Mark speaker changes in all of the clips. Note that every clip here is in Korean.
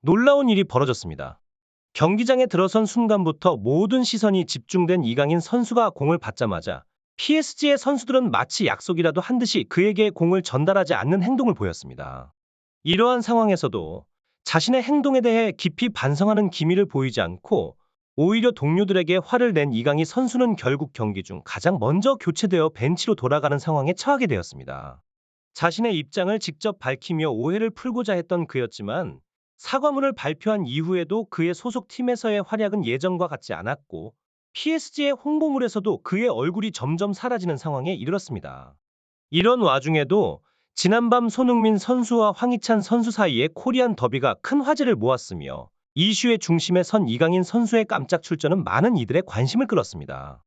Speaker 1: 놀라운 일이 벌어졌습니다. 경기장에 들어선 순간부터 모든 시선이 집중된 이강인 선수가 공을 받자마자 PSG의 선수들은 마치 약속이라도 한 듯이 그에게 공을 전달하지 않는 행동을 보였습니다. 이러한 상황에서도 자신의 행동에 대해 깊이 반성하는 기미를 보이지 않고 오히려 동료들에게 화를 낸 이강인 선수는 결국 경기 중 가장 먼저 교체되어 벤치로 돌아가는 상황에 처하게 되었습니다. 자신의 입장을 직접 밝히며 오해를 풀고자 했던 그였지만 사과문을 발표한 이후에도 그의 소속 팀에서의 활약은 예전과 같지 않았고 PSG의 홍보물에서도 그의 얼굴이 점점 사라지는 상황에 이르렀습니다. 이런 와중에도 지난밤 손흥민 선수와 황희찬 선수 사이의 코리안 더비가 큰 화제를 모았으며 이슈의 중심에 선 이강인 선수의 깜짝 출전은 많은 이들의 관심을 끌었습니다.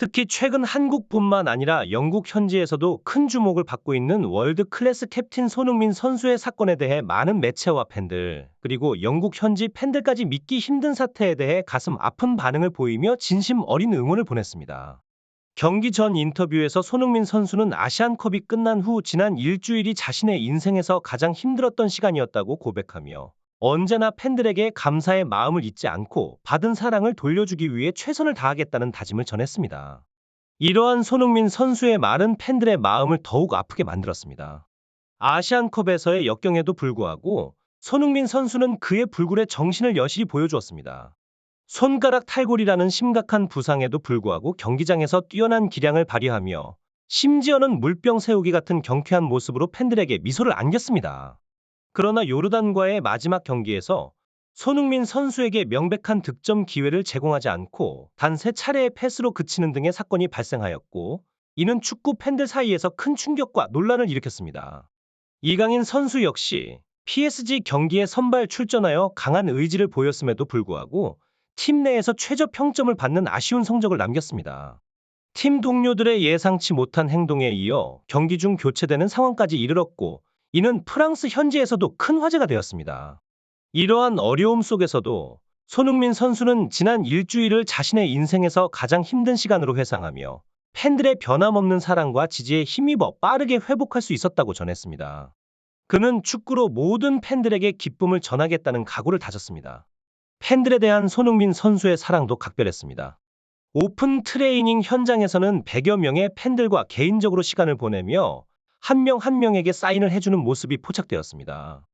Speaker 1: 특히 최근 한국뿐만 아니라 영국 현지에서도 큰 주목을 받고 있는 월드 클래스 캡틴 손흥민 선수의 사건에 대해 많은 매체와 팬들, 그리고 영국 현지 팬들까지 믿기 힘든 사태에 대해 가슴 아픈 반응을 보이며 진심 어린 응원을 보냈습니다. 경기 전 인터뷰에서 손흥민 선수는 아시안컵이 끝난 후 지난 일주일이 자신의 인생에서 가장 힘들었던 시간이었다고 고백하며 언제나 팬들에게 감사의 마음을 잊지 않고 받은 사랑을 돌려주기 위해 최선을 다하겠다는 다짐을 전했습니다. 이러한 손흥민 선수의 말은 팬들의 마음을 더욱 아프게 만들었습니다. 아시안컵에서의 역경에도 불구하고 손흥민 선수는 그의 불굴의 정신을 여실히 보여주었습니다. 손가락 탈골이라는 심각한 부상에도 불구하고 경기장에서 뛰어난 기량을 발휘하며 심지어는 물병 세우기 같은 경쾌한 모습으로 팬들에게 미소를 안겼습니다. 그러나 요르단과의 마지막 경기에서 손흥민 선수에게 명백한 득점 기회를 제공하지 않고 단 3차례의 패스로 그치는 등의 사건이 발생하였고 이는 축구 팬들 사이에서 큰 충격과 논란을 일으켰습니다. 이강인 선수 역시 PSG 경기에 선발 출전하여 강한 의지를 보였음에도 불구하고 팀 내에서 최저 평점을 받는 아쉬운 성적을 남겼습니다. 팀 동료들의 예상치 못한 행동에 이어 경기 중 교체되는 상황까지 이르렀고 이는 프랑스 현지에서도 큰 화제가 되었습니다. 이러한 어려움 속에서도 손흥민 선수는 지난 일주일을 자신의 인생에서 가장 힘든 시간으로 회상하며 팬들의 변함없는 사랑과 지지에 힘입어 빠르게 회복할 수 있었다고 전했습니다. 그는 축구로 모든 팬들에게 기쁨을 전하겠다는 각오를 다졌습니다. 팬들에 대한 손흥민 선수의 사랑도 각별했습니다. 오픈 트레이닝 현장에서는 100여 명의 팬들과 개인적으로 시간을 보내며 한 명 한 명에게 사인을 해주는 모습이 포착되었습니다.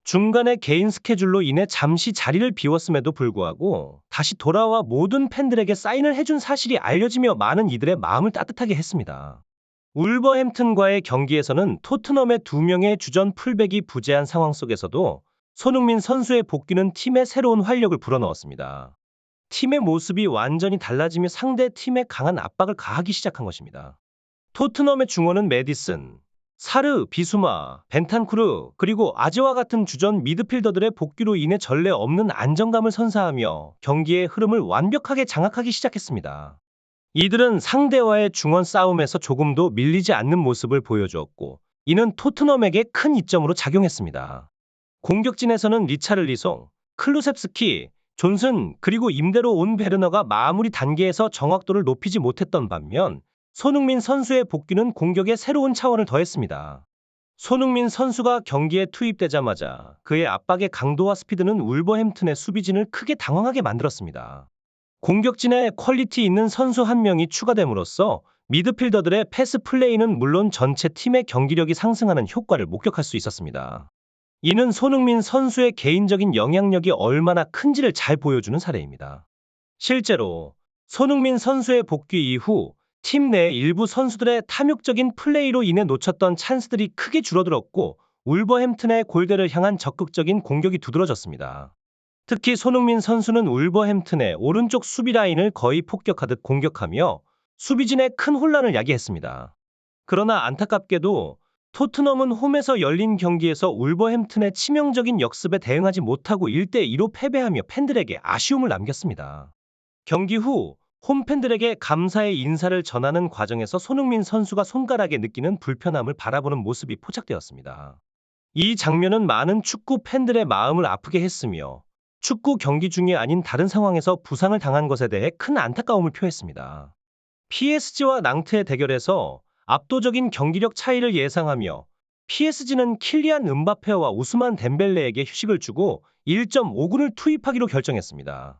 Speaker 1: 중간에 개인 스케줄로 인해 잠시 자리를 비웠음에도 불구하고 다시 돌아와 모든 팬들에게 사인을 해준 사실이 알려지며 많은 이들의 마음을 따뜻하게 했습니다. 울버햄튼과의 경기에서는 토트넘의 2명의 주전 풀백이 부재한 상황 속에서도 손흥민 선수의 복귀는 팀에 새로운 활력을 불어넣었습니다. 팀의 모습이 완전히 달라지며 상대 팀에 강한 압박을 가하기 시작한 것입니다. 토트넘의 중원은 메디슨, 사르, 비수마, 벤탄쿠르, 그리고 아제와 같은 주전 미드필더들의 복귀로 인해 전례 없는 안정감을 선사하며 경기의 흐름을 완벽하게 장악하기 시작했습니다. 이들은 상대와의 중원 싸움에서 조금도 밀리지 않는 모습을 보여주었고 이는 토트넘에게 큰 이점으로 작용했습니다. 공격진에서는 리차를리송, 클루셉스키, 존슨 그리고 임대로 온 베르너가 마무리 단계에서 정확도를 높이지 못했던 반면 손흥민 선수의 복귀는 공격에 새로운 차원을 더했습니다. 손흥민 선수가 경기에 투입되자마자 그의 압박의 강도와 스피드는 울버햄튼의 수비진을 크게 당황하게 만들었습니다. 공격진에 퀄리티 있는 선수 한 명이 추가됨으로써 미드필더들의 패스 플레이는 물론 전체 팀의 경기력이 상승하는 효과를 목격할 수 있었습니다. 이는 손흥민 선수의 개인적인 영향력이 얼마나 큰지를 잘 보여주는 사례입니다. 실제로 손흥민 선수의 복귀 이후 팀 내 일부 선수들의 탐욕적인 플레이로 인해 놓쳤던 찬스들이 크게 줄어들었고 울버햄튼의 골대를 향한 적극적인 공격이 두드러졌습니다. 특히 손흥민 선수는 울버햄튼의 오른쪽 수비 라인을 거의 폭격하듯 공격하며 수비진에 큰 혼란을 야기했습니다. 그러나 안타깝게도 토트넘은 홈에서 열린 경기에서 울버햄튼의 치명적인 역습에 대응하지 못하고 1대2로 패배하며 팬들에게 아쉬움을 남겼습니다. 경기 후 홈팬들에게 감사의 인사를 전하는 과정에서 손흥민 선수가 손가락에 느끼는 불편함을 바라보는 모습이 포착되었습니다. 이 장면은 많은 축구 팬들의 마음을 아프게 했으며 축구 경기 중이 아닌 다른 상황에서 부상을 당한 것에 대해 큰 안타까움을 표했습니다. PSG와 낭트의 대결에서 압도적인 경기력 차이를 예상하며 PSG는 킬리안 음바페와 우스만 덴벨레에게 휴식을 주고 1.5군을 투입하기로 결정했습니다.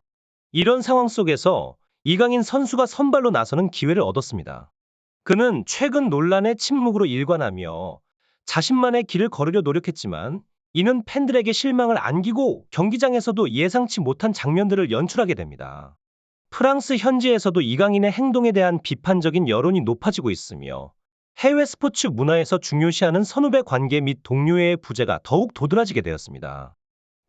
Speaker 1: 이런 상황 속에서 이강인 선수가 선발로 나서는 기회를 얻었습니다. 그는 최근 논란의 침묵으로 일관하며 자신만의 길을 걸으려 노력했지만 이는 팬들에게 실망을 안기고 경기장에서도 예상치 못한 장면들을 연출하게 됩니다. 프랑스 현지에서도 이강인의 행동에 대한 비판적인 여론이 높아지고 있으며 해외 스포츠 문화에서 중요시하는 선후배 관계 및 동료의 부재가 더욱 도드라지게 되었습니다.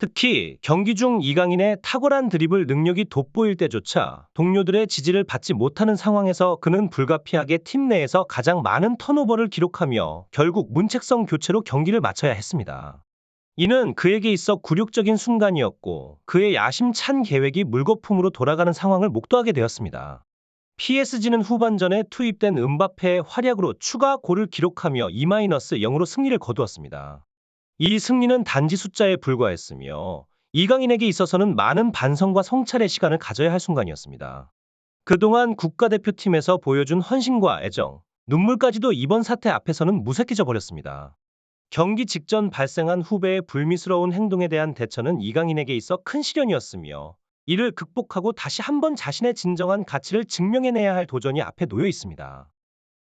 Speaker 1: 특히 경기 중 이강인의 탁월한 드리블 능력이 돋보일 때조차 동료들의 지지를 받지 못하는 상황에서 그는 불가피하게 팀 내에서 가장 많은 턴오버를 기록하며 결국 문책성 교체로 경기를 마쳐야 했습니다. 이는 그에게 있어 굴욕적인 순간이었고 그의 야심찬 계획이 물거품으로 돌아가는 상황을 목도하게 되었습니다. PSG는 후반전에 투입된 음바페의 활약으로 추가 골을 기록하며 2-0으로 승리를 거두었습니다. 이 승리는 단지 숫자에 불과했으며 이강인에게 있어서는 많은 반성과 성찰의 시간을 가져야 할 순간이었습니다. 그동안 국가대표팀에서 보여준 헌신과 애정, 눈물까지도 이번 사태 앞에서는 무색해져 버렸습니다. 경기 직전 발생한 후배의 불미스러운 행동에 대한 대처는 이강인에게 있어 큰 시련이었으며 이를 극복하고 다시 한번 자신의 진정한 가치를 증명해내야 할 도전이 앞에 놓여 있습니다.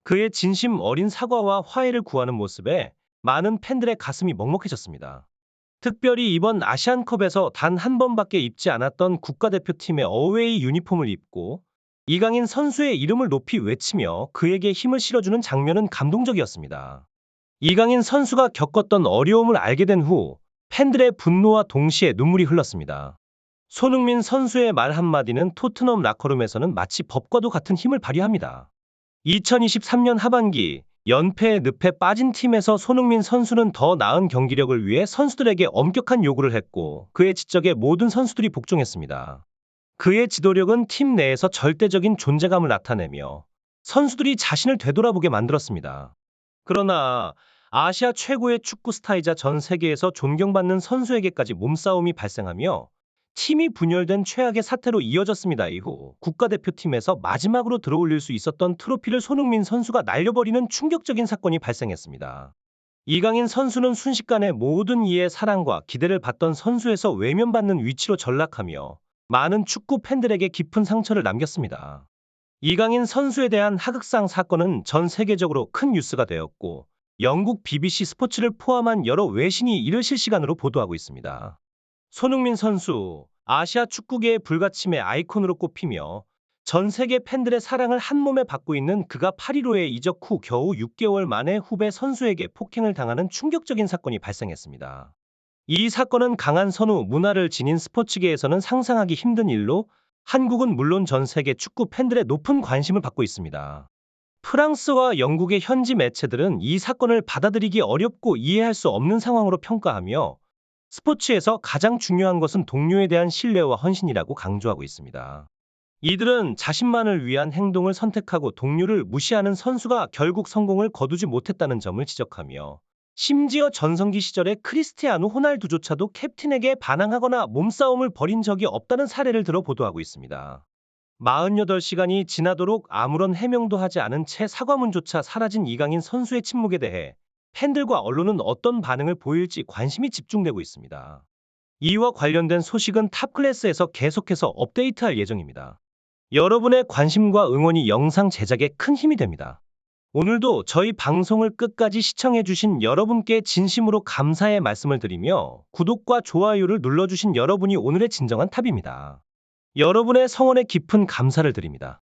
Speaker 1: 그의 진심 어린 사과와 화해를 구하는 모습에 많은 팬들의 가슴이 먹먹해졌습니다. 특별히 이번 아시안컵에서 단 한 번밖에 입지 않았던 국가대표팀의 어웨이 유니폼을 입고 이강인 선수의 이름을 높이 외치며 그에게 힘을 실어주는 장면은 감동적이었습니다. 이강인 선수가 겪었던 어려움을 알게 된 후 팬들의 분노와 동시에 눈물이 흘렀습니다. 손흥민 선수의 말 한마디는 토트넘 라커룸에서는 마치 법과도 같은 힘을 발휘합니다. 2023년 하반기 연패의 늪에 빠진 팀에서 손흥민 선수는 더 나은 경기력을 위해 선수들에게 엄격한 요구를 했고 그의 지적에 모든 선수들이 복종했습니다. 그의 지도력은 팀 내에서 절대적인 존재감을 나타내며 선수들이 자신을 되돌아보게 만들었습니다. 그러나 아시아 최고의 축구 스타이자 전 세계에서 존경받는 선수에게까지 몸싸움이 발생하며 팀이 분열된 최악의 사태로 이어졌습니다. 이후 국가대표팀에서 마지막으로 들어올릴 수 있었던 트로피를 손흥민 선수가 날려버리는 충격적인 사건이 발생했습니다. 이강인 선수는 순식간에 모든 이의 사랑과 기대를 받던 선수에서 외면받는 위치로 전락하며 많은 축구 팬들에게 깊은 상처를 남겼습니다. 이강인 선수에 대한 하극상 사건은 전 세계적으로 큰 뉴스가 되었고 영국 BBC 스포츠를 포함한 여러 외신이 이를 실시간으로 보도하고 있습니다. 손흥민 선수, 아시아 축구계의 불가침의 아이콘으로 꼽히며 전 세계 팬들의 사랑을 한몸에 받고 있는 그가 파리로의 이적 후 겨우 6개월 만에 후배 선수에게 폭행을 당하는 충격적인 사건이 발생했습니다. 이 사건은 강한 선후 문화를 지닌 스포츠계에서는 상상하기 힘든 일로 한국은 물론 전 세계 축구 팬들의 높은 관심을 받고 있습니다. 프랑스와 영국의 현지 매체들은 이 사건을 받아들이기 어렵고 이해할 수 없는 상황으로 평가하며 스포츠에서 가장 중요한 것은 동료에 대한 신뢰와 헌신이라고 강조하고 있습니다. 이들은 자신만을 위한 행동을 선택하고 동료를 무시하는 선수가 결국 성공을 거두지 못했다는 점을 지적하며 심지어 전성기 시절의 크리스티아누 호날두조차도 캡틴에게 반항하거나 몸싸움을 벌인 적이 없다는 사례를 들어 보도하고 있습니다. 48시간이 지나도록 아무런 해명도 하지 않은 채 사과문조차 사라진 이강인 선수의 침묵에 대해 팬들과 언론은 어떤 반응을 보일지 관심이 집중되고 있습니다. 이와 관련된 소식은 탑클래스에서 계속해서 업데이트할 예정입니다. 여러분의 관심과 응원이 영상 제작에 큰 힘이 됩니다. 오늘도 저희 방송을 끝까지 시청해주신 여러분께 진심으로 감사의 말씀을 드리며 구독과 좋아요를 눌러주신 여러분이 오늘의 진정한 탑입니다. 여러분의 성원에 깊은 감사를 드립니다.